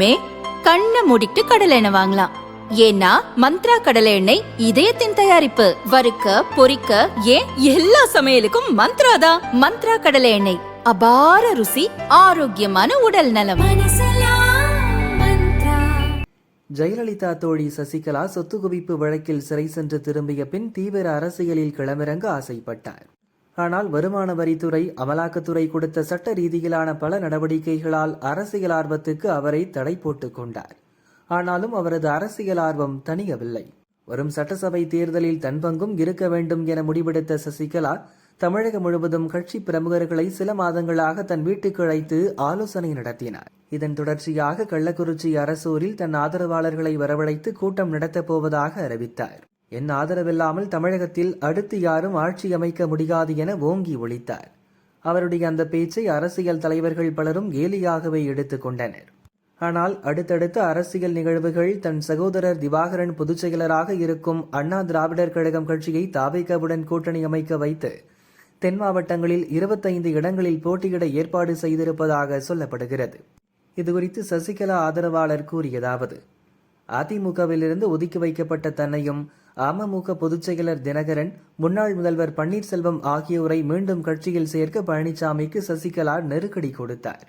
இனிமே கண்ணை மூடிட்டு கடலை எண்ணெய் வாங்கலாம். ஏன்னா மந்த்ரா கடலை எண்ணெய் இதயத்தின் தயாரிப்பு. வறுக்க பொரிக்க ஏன் எல்லா சமையலுக்கும் மந்த்ரா தான். மந்த்ரா கடலை எண்ணெய், அபார ருசி, ஆரோக்கியமான உடல் நலம். ஜெயலலிதா தோழி சசிகலா சொத்து குவிப்பு வழக்கில் சிறை சென்று திரும்பிய பின் தீவிர அரசியலில் களமிறங்க ஆசைப்பட்டார். ஆனால் வருமான வரித்துறை, அமலாக்கத்துறை கொடுத்த சட்ட ரீதியிலான பல நடவடிக்கைகளால் அரசியல் ஆர்வத்துக்கு அவரை தடை போட்டுக் கொண்டார். ஆனாலும் அவரது அரசியல் ஆர்வம் தணியவில்லை. வரும் சட்டசபை தேர்தலில் தன் பங்கும் இருக்க வேண்டும் என முடிவெடுத்த சசிகலா தமிழகம் முழுவதும் கட்சி பிரமுகர்களை சில மாதங்களாக தன் வீட்டுக்கு அழைத்து ஆலோசனை நடத்தினார். இதன் தொடர்ச்சியாக கள்ளக்குறிச்சி அரசூரில் தன் ஆதரவாளர்களை வரவழைத்து கூட்டம் நடத்தப் போவதாக அறிவித்தார். என் ஆதரவில்லாமல் தமிழகத்தில் அடுத்து யாரும் ஆட்சி அமைக்க முடியாது என ஓங்கி ஒலித்தார். அவருடைய அந்த பேச்சை அரசியல் தலைவர்கள் பலரும் கேலியாகவே எடுத்துக் கொண்டனர். ஆனால் அடுத்தடுத்த அரசியல் நிகழ்வுகள் தன் சகோதரர் திவாகரன் பொதுச் செயலராக இருக்கும் அண்ணா திராவிடர் கழகம் கட்சியை தாவேகாவுடன் கூட்டணி அமைக்க வைத்து தென் மாவட்டங்களில் 25 இடங்களில் போட்டியிட ஏற்பாடு செய்திருப்பதாக சொல்லப்படுகிறது. இதுகுறித்து சசிகலா ஆதரவாளர் கூறியதாவது: அதிமுகவிலிருந்து ஒதுக்கி வைக்கப்பட்ட தன்னையும் அமமுக பொதுச் செயலர் தினகரன், முன்னாள் முதல்வர் பன்னீர்செல்வம் ஆகியோரை மீண்டும் கட்சியில் சேர்க்க பழனிசாமிக்கு சசிகலா நெருக்கடி கொடுத்தார்.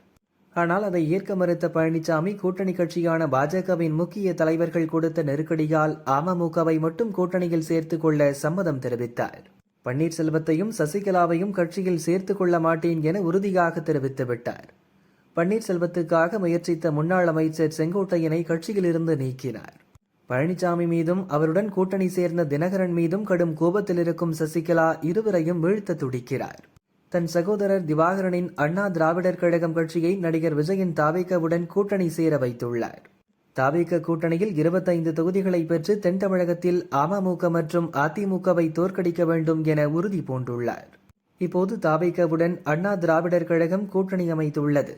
ஆனால் அதை ஏற்க மறுத்த பழனிசாமி கூட்டணி கட்சியான பாஜகவின் முக்கிய தலைவர்கள் கொடுத்த நெருக்கடியால் அமமுகவை மட்டும் கூட்டணியில் சேர்த்துக் கொள்ள சம்மதம் தெரிவித்தார். பன்னீர்செல்வத்தையும் சசிகலாவையும் கட்சியில் சேர்த்துக் கொள்ள மாட்டேன் என உறுதியாக தெரிவித்துவிட்டார். பன்னீர்செல்வத்துக்காக முயற்சித்த முன்னாள் அமைச்சர் செங்கோட்டையனை கட்சியிலிருந்து நீக்கினார். பழனிசாமி மீதும் அவருடன் கூட்டணி சேர்ந்த தினகரன் மீதும் கடும் கோபத்தில் இருக்கும் சசிகலா இருவரையும் வீழ்த்த துடிக்கிறார். தன் சகோதரர் திவாகரனின் அண்ணா திராவிடர் கழகம் கட்சியை நடிகர் விஜயின் தாவேகாவுடன் கூட்டணி சேர வைத்துள்ளார். தாவேகா கூட்டணியில் 25 தொகுதிகளை பெற்று தென் தமிழகத்தில் அமமுக மற்றும் அதிமுகவை தோற்கடிக்க வேண்டும் என உறுதி பூண்டுள்ளார். இப்போது தாவேகாவுடன் அண்ணா திராவிடர் கழகம் கூட்டணி அமைத்துள்ளது.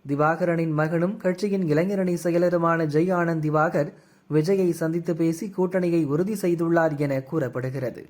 திவாகரனின் மகனும் கட்சியின் இளைஞரணி செயலருமான ஜெய் ஆனந்த் திவாகர் விஜயை சந்தித்து பேசி கூட்டணியை உறுதி செய்துள்ளார் என கூறப்படுகிறது.